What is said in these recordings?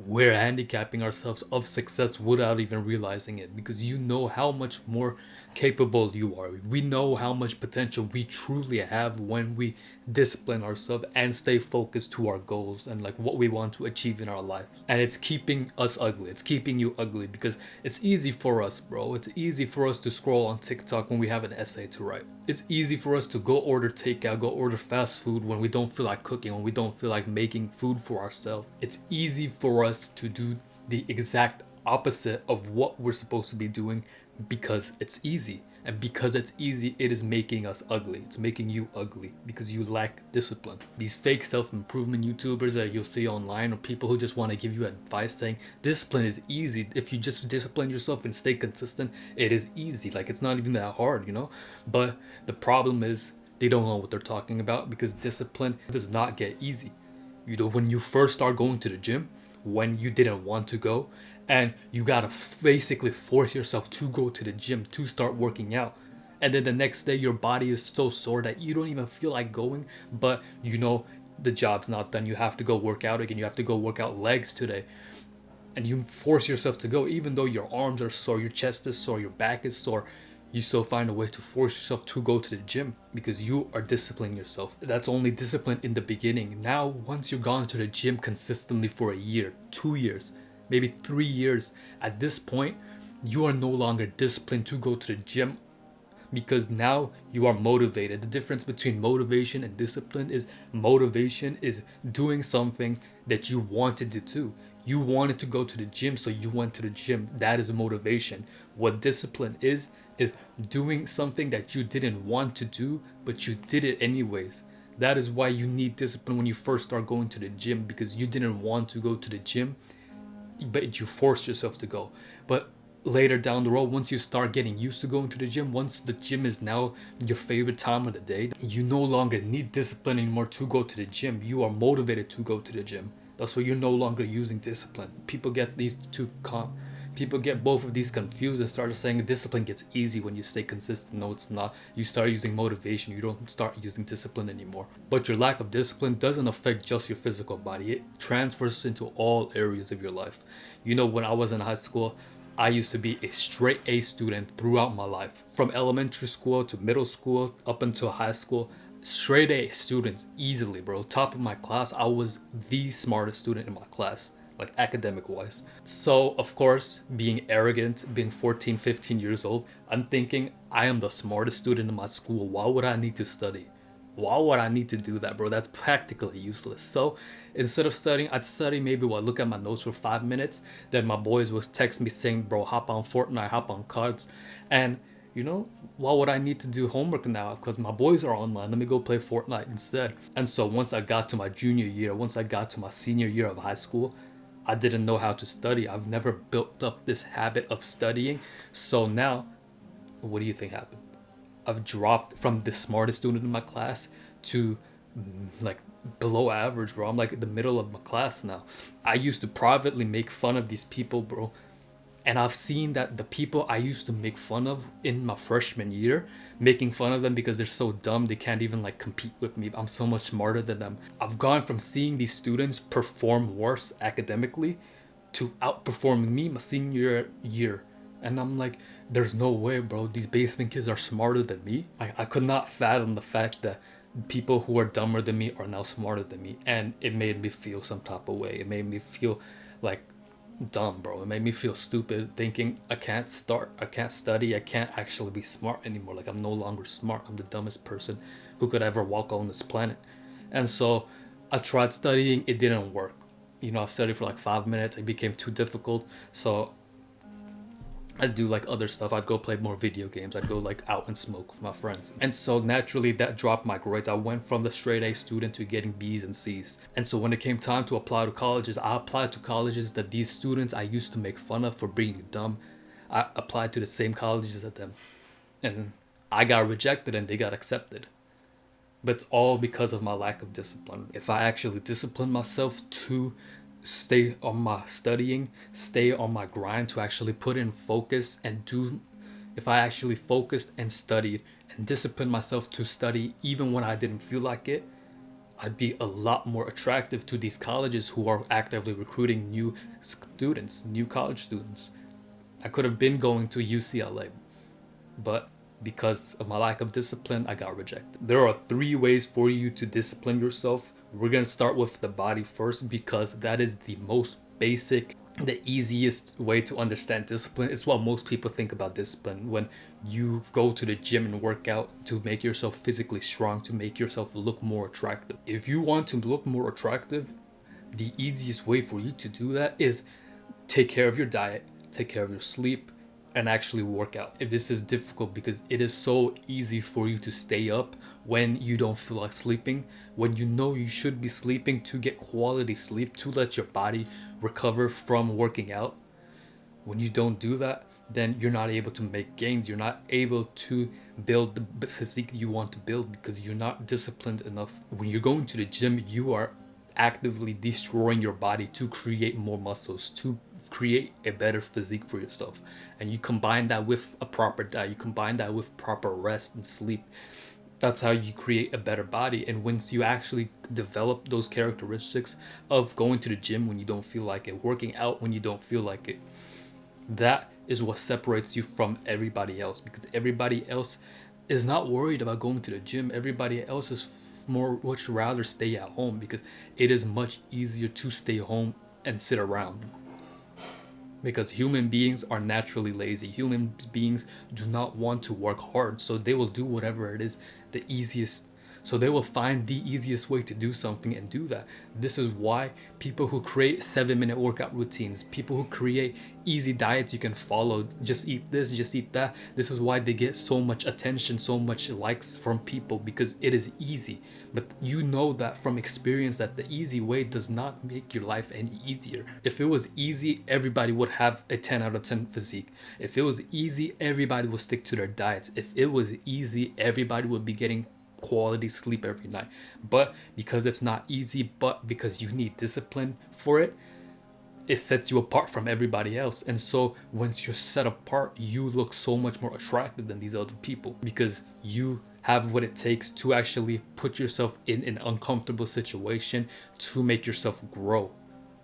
we're handicapping ourselves of success without even realizing it, because you know how much more capable you are. We know how much potential we truly have when we discipline ourselves and stay focused to our goals and like what we want to achieve in our life. And it's keeping us ugly. It's keeping you ugly because it's easy for us, bro. It's easy for us to scroll on TikTok when we have an essay to write. It's easy for us to go order takeout, go order fast food when we don't feel like cooking, when we don't feel like making food for ourselves. It's easy for us to do the exact opposite of what we're supposed to be doing because it's easy. And because it's easy, it is making us ugly. It's making you ugly because you lack discipline. These fake self-improvement YouTubers that you'll see online, or people who just want to give you advice saying discipline is easy. If you just discipline yourself and stay consistent, it is easy. Like, it's not even that hard, you know? But the problem is they don't know what they're talking about, because discipline does not get easy. You know, when you first start going to the gym, when you didn't want to go, and you gotta basically force yourself to go to the gym to start working out, and then the next day your body is so sore that you don't even feel like going, but you know the job's not done, you have to go work out again, you have to go work out legs today, and you force yourself to go even though your arms are sore, your chest is sore, your back is sore. You still find a way to force yourself to go to the gym because you are disciplining yourself. That's only discipline in the beginning. Now, once you've gone to the gym consistently for a year, 2 years, maybe 3 years, at this point, you are no longer disciplined to go to the gym because now you are motivated. The difference between motivation and discipline is motivation is doing something that you wanted to do. You wanted to go to the gym, so you went to the gym. That is motivation. What discipline is doing something that you didn't want to do, but you did it anyways. That is why you need discipline when you first start going to the gym, because you didn't want to go to the gym, but you forced yourself to go. But later down the road, once you start getting used to going to the gym, once the gym is now your favorite time of the day, you no longer need discipline anymore to go to the gym. You are motivated to go to the gym. That's why you're no longer using discipline. People get people get both of these confused and start saying discipline gets easy when you stay consistent. No, it's not. You start using motivation. You don't start using discipline anymore. But your lack of discipline doesn't affect just your physical body. It transfers into all areas of your life. You know, when I was in high school, I used to be a straight A student throughout my life. From elementary school to middle school up until high school. Straight A students easily, bro. Top of my class. I was the smartest student in my class, like academic wise. So of course, being arrogant, being 14, 15 years old, I'm thinking I am the smartest student in my school. Why would I need to study? Why would I need to do that, bro? That's practically useless. So instead of studying, I'd study maybe look at my notes for 5 minutes. Then my boys would text me saying, bro, hop on Fortnite, hop on cards. And you know, why would I need to do homework now? Because my boys are online. Let me go play Fortnite instead. And so once I got to my junior year, once I got to my senior year of high school, I didn't know how to study. I've never built up this habit of studying. So now, what do you think happened? I've dropped from the smartest student in my class to like below average, bro. I'm like the middle of my class now. I used to privately make fun of these people, bro. And I've seen that the people I used to make fun of in my freshman year, making fun of them because they're so dumb, they can't even like compete with me. I'm so much smarter than them. I've gone from seeing these students perform worse academically to outperforming me my senior year. And I'm like, there's no way, bro. These basement kids are smarter than me. I could not fathom the fact that people who are dumber than me are now smarter than me. And it made me feel some type of way. It made me feel like dumb, bro. It made me feel stupid, thinking I can't study, I can't actually be smart anymore. Like, I'm no longer smart. I'm the dumbest person who could ever walk on this planet. And so I tried studying. It didn't work. You know, I studied for like 5 minutes. It became too difficult. So I'd do like other stuff. I'd go play more video games. I'd go like out and smoke with my friends. And so naturally that dropped my grades. I went from the straight A student to getting B's and C's. And so when it came time to apply to colleges, I applied to colleges that these students I used to make fun of for being dumb. I applied to the same colleges as them. And I got rejected and they got accepted. But it's all because of my lack of discipline. If I actually disciplined myself to stay on my studying, stay on my grind, to actually put in focus and do, if I actually focused and studied and disciplined myself to study even when I didn't feel like it, I'd be a lot more attractive to these colleges who are actively recruiting new students, new college students. I could have been going to UCLA, but because of my lack of discipline, I got rejected. There are 3 ways for you to discipline yourself. We're gonna start with the body first because that is the most basic, the easiest way to understand discipline. It's what most people think about discipline when you go to the gym and work out to make yourself physically strong, to make yourself look more attractive. If you want to look more attractive, the easiest way for you to do that is take care of your diet, take care of your sleep, and actually work out. If this is difficult because it is so easy for you to stay up when you don't feel like sleeping, when you know you should be sleeping to get quality sleep, to let your body recover from working out. When you don't do that, then you're not able to make gains. You're not able to build the physique you want to build because you're not disciplined enough. When you're going to the gym, you are actively destroying your body to create more muscles, to create a better physique for yourself. And you combine that with a proper diet, you combine that with proper rest and sleep. That's how you create a better body. And once you actually develop those characteristics of going to the gym when you don't feel like it, working out when you don't feel like it, that is what separates you from everybody else, because everybody else is not worried about going to the gym. Everybody else is much rather stay at home because it is much easier to stay home and sit around. Because human beings are naturally lazy. Human beings do not want to work hard, so they will do whatever it is the easiest. So they will find the easiest way to do something and do that. This is why people who create 7-minute workout routines, people who create easy diets you can follow, just eat this, just eat that. This is why they get so much attention, so much likes from people, because it is easy. But you know that from experience that the easy way does not make your life any easier. If it was easy, everybody would have a 10 out of 10 physique. If it was easy, everybody would stick to their diets. If it was easy, everybody would be getting quality sleep every night. But because it's not easy, but because you need discipline for it, it sets you apart from everybody else. And so once you're set apart, you look so much more attractive than these other people, because you have what it takes to actually put yourself in an uncomfortable situation to make yourself grow,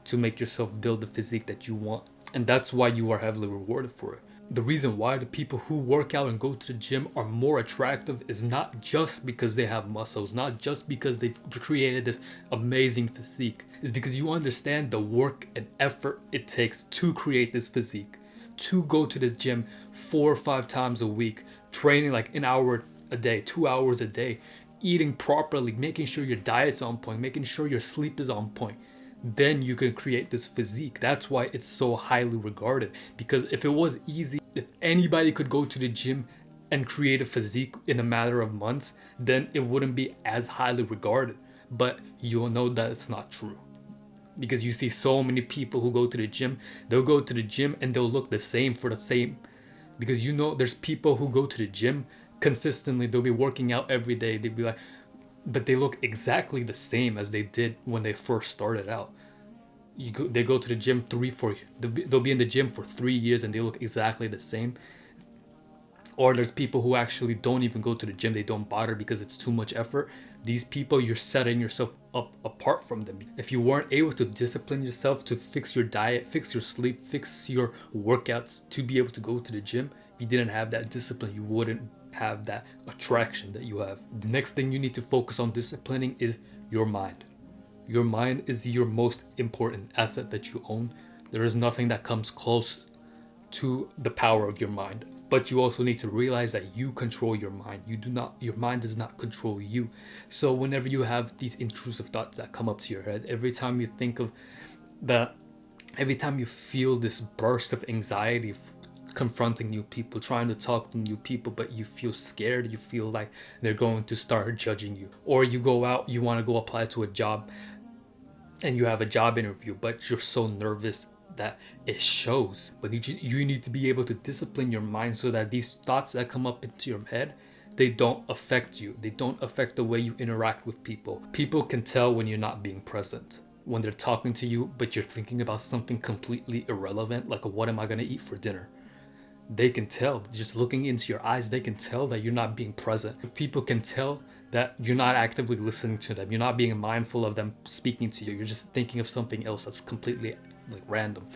to make yourself build the physique that you want. And that's why you are heavily rewarded for it. The reason why the people who work out and go to the gym are more attractive is not just because they have muscles, not just because they've created this amazing physique. It's because you understand the work and effort it takes to create this physique, to go to this gym 4 or 5 times a week, training like an hour a day, 2 hours a day, eating properly, making sure your diet's on point, making sure your sleep is on point. Then you can create this physique. That's why it's so highly regarded. Because if it was easy, if anybody could go to the gym and create a physique in a matter of months, then it wouldn't be as highly regarded. But you'll know that it's not true. Because you see so many people who go to the gym, they'll go to the gym and they'll look the same for the same. Because you know there's people who go to the gym consistently, they'll be working out every day, they'd be like, but they look exactly the same as they did when they first started out. They go to the gym they'll be in the gym for 3 years and they look exactly the same. Or there's people who actually don't even go to the gym, they don't bother because it's too much effort. These people, you're setting yourself up apart from them. If you weren't able to discipline yourself to fix your diet, fix your sleep, fix your workouts to be able to go to the gym, if you didn't have that discipline, you wouldn't have that attraction that you have. The next thing you need to focus on disciplining is your mind. Your mind is your most important asset that you own. There is nothing that comes close to the power of your mind. But you also need to realize that you control your mind. Your mind does not control you. So whenever you have these intrusive thoughts that come up to your head, every time you think of that, every time you feel this burst of anxiety confronting new people, trying to talk to new people, but you feel scared, you feel like they're going to start judging you. Or you go out, you want to go apply to a job and you have a job interview, but you're so nervous that it shows. But you need to be able to discipline your mind so that these thoughts that come up into your head, they don't affect you. They don't affect the way you interact with people. People can tell when you're not being present, when they're talking to you, but you're thinking about something completely irrelevant, like what am I going to eat for dinner? They can tell, just looking into your eyes, they can tell that you're not being present. People can tell that you're not actively listening to them. You're not being mindful of them speaking to you. You're just thinking of something else that's completely like random.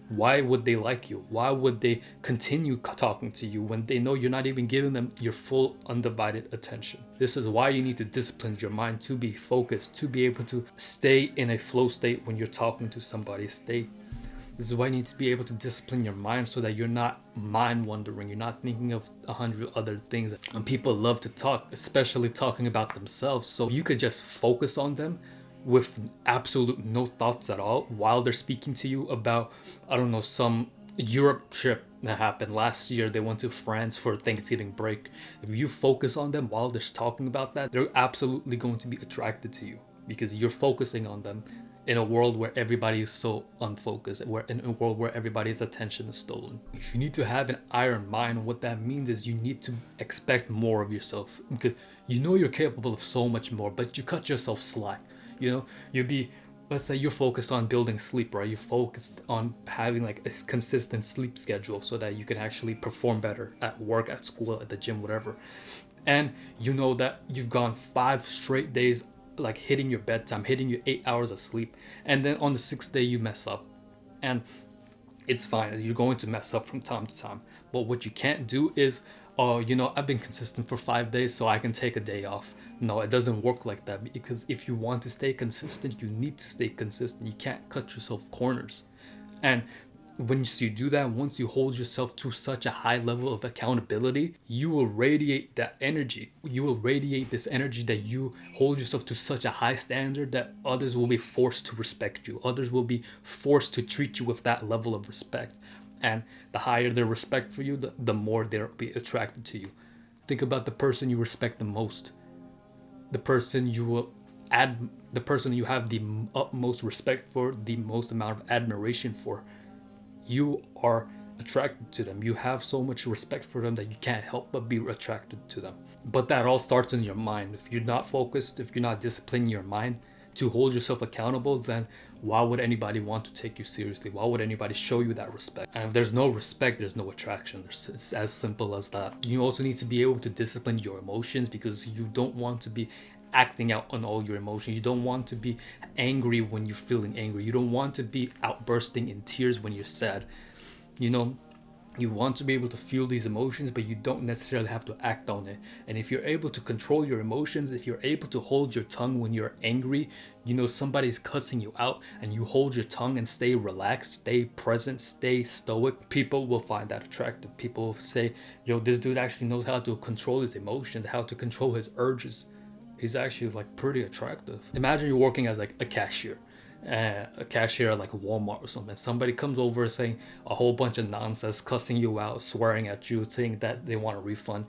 Why would they like you? Why would they continue talking to you when they know you're not even giving them your full undivided attention? This is why you need to discipline your mind to be focused, to be able to stay in a flow state when you're talking to somebody. This is why you need to be able to discipline your mind so that you're not mind wandering. You're not thinking of 100 other things. And people love to talk, especially talking about themselves. So you could just focus on them with absolute no thoughts at all while they're speaking to you about, I don't know, some Europe trip that happened last year. They went to France for Thanksgiving break. If you focus on them while they're talking about that, they're absolutely going to be attracted to you because you're focusing on them in a world where everybody is so unfocused, in a world where everybody's attention is stolen. You need to have an iron mind. What that means is you need to expect more of yourself because you know you're capable of so much more, but you cut yourself slack. You know, let's say you're focused on building sleep, right? You're focused on having like a consistent sleep schedule so that you can actually perform better at work, at school, at the gym, whatever. And you know that you've gone 5 straight days like hitting your bedtime, hitting your 8 hours of sleep, and then on the 6th day you mess up. And it's fine, you're going to mess up from time to time. But what you can't do is, oh, you know, I've been consistent for 5 days, so I can take a day off. No, it doesn't work like that, because if you want to stay consistent, you need to stay consistent. You can't cut yourself corners. And once you do that, once you hold yourself to such a high level of accountability, you will radiate that energy. You will radiate this energy that you hold yourself to such a high standard that others will be forced to respect you. Others will be forced to treat you with that level of respect. And the higher their respect for you, the more they'll be attracted to you. Think about the person you respect the most. The person you have the utmost respect for, the most amount of admiration for. You are attracted to them. You have so much respect for them that you can't help but be attracted to them. But that all starts in your mind. If you're not focused, if you're not disciplining your mind to hold yourself accountable, then why would anybody want to take you seriously? Why would anybody show you that respect? And if there's no respect, there's no attraction. It's as simple as that. You also need to be able to discipline your emotions because you don't want to be acting out on all your emotions. You don't want to be angry when you're feeling angry. You don't want to be outbursting in tears when you're sad. You know, you want to be able to feel these emotions, but you don't necessarily have to act on it. And if you're able to control your emotions, if you're able to hold your tongue when you're angry, you know somebody's cussing you out and you hold your tongue and stay relaxed, stay present, stay stoic, people will find that attractive. People will say, yo, this dude actually knows how to control his emotions, how to control his urges. He's actually like pretty attractive. Imagine you're working as like a cashier at like Walmart or something. Somebody comes over saying a whole bunch of nonsense, cussing you out, swearing at you, saying that they want a refund.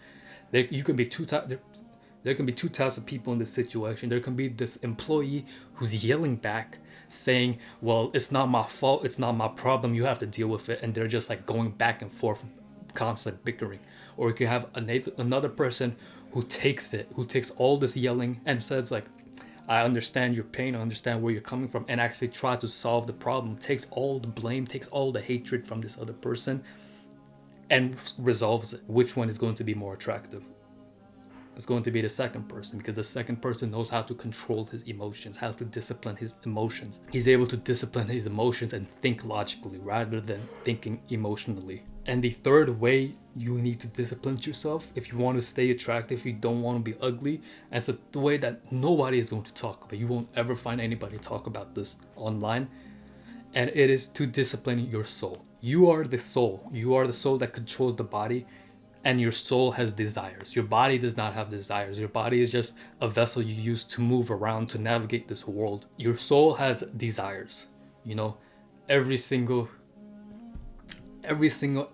There can be two types of people in this situation. There can be this employee who's yelling back, saying, well, it's not my fault, it's not my problem, you have to deal with it. And they're just like going back and forth, constant bickering. Or you can have another person who takes all this yelling and says like, I understand your pain, I understand where you're coming from, and actually tries to solve the problem, takes all the blame, takes all the hatred from this other person and resolves it. Which one is going to be more attractive? It's going to be the second person, because the second person knows how to control his emotions, how to discipline his emotions. He's able to discipline his emotions and think logically rather than thinking emotionally. And the third way you need to discipline yourself, if you want to stay attractive, if you don't want to be ugly, and it's the way that nobody is going to talk about. You won't ever find anybody talk about this online. And it is to discipline your soul. You are the soul. You are the soul that controls the body. And your soul has desires. Your body does not have desires. Your body is just a vessel you use to move around, to navigate this world. Your soul has desires. You know, every single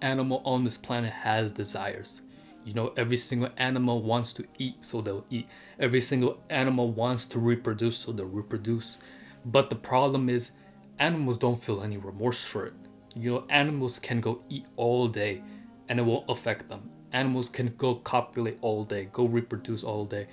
animal on this planet has desires. You know, every single animal wants to eat, so they'll eat. Every single animal wants to reproduce, so they'll reproduce. But the problem is, animals don't feel any remorse for it. You know, animals can go eat all day and it won't affect them. Animals can go copulate all day, go reproduce all day.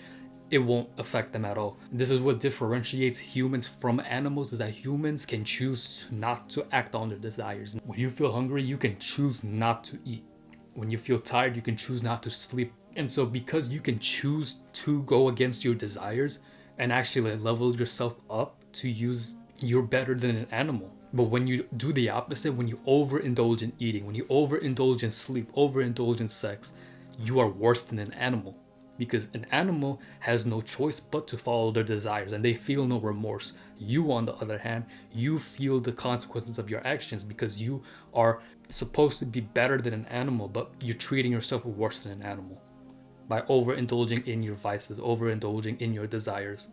It won't affect them at all. This is what differentiates humans from animals, is that humans can choose not to act on their desires. When you feel hungry, you can choose not to eat. When you feel tired, you can choose not to sleep. And so because you can choose to go against your desires and actually like level yourself up to use, you're better than an animal. But when you do the opposite, when you overindulge in eating, when you overindulge in sleep, overindulge in sex, you are worse than an animal. Because an animal has no choice but to follow their desires and they feel no remorse. You, on the other hand, you feel the consequences of your actions because you are supposed to be better than an animal, but you're treating yourself worse than an animal by overindulging in your vices, overindulging in your desires.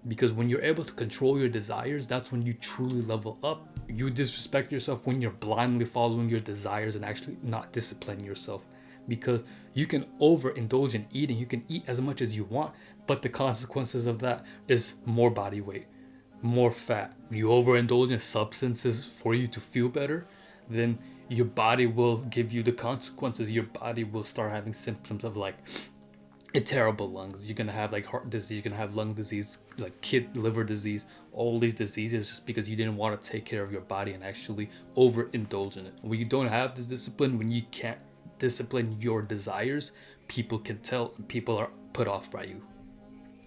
Because when you're able to control your desires, that's when you truly level up. You disrespect yourself when you're blindly following your desires and actually not disciplining yourself. Because you can overindulge in eating, you can eat as much as you want, but the consequences of that is more body weight, more fat. You overindulge in substances for you to feel better, then your body will give you the consequences. Your body will start having symptoms of like terrible lungs. You're gonna have like heart disease, you're gonna have lung disease, like kid liver disease, all these diseases just because you didn't want to take care of your body and actually overindulge in it. When you don't have this discipline, when you can't discipline your desires, people can tell and people are put off by you.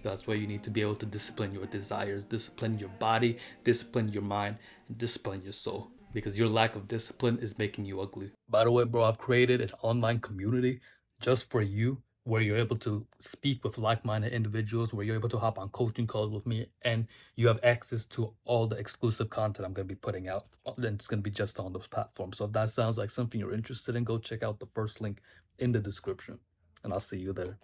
So that's why you need to be able to discipline your desires, discipline your body, discipline your mind, and discipline your soul. Because your lack of discipline is making you ugly. By the way, bro, I've created an online community just for you where you're able to speak with like-minded individuals, where you're able to hop on coaching calls with me, and you have access to all the exclusive content I'm going to be putting out. Then it's going to be just on those platforms. So if that sounds like something you're interested in, go check out the first link in the description, and I'll see you there.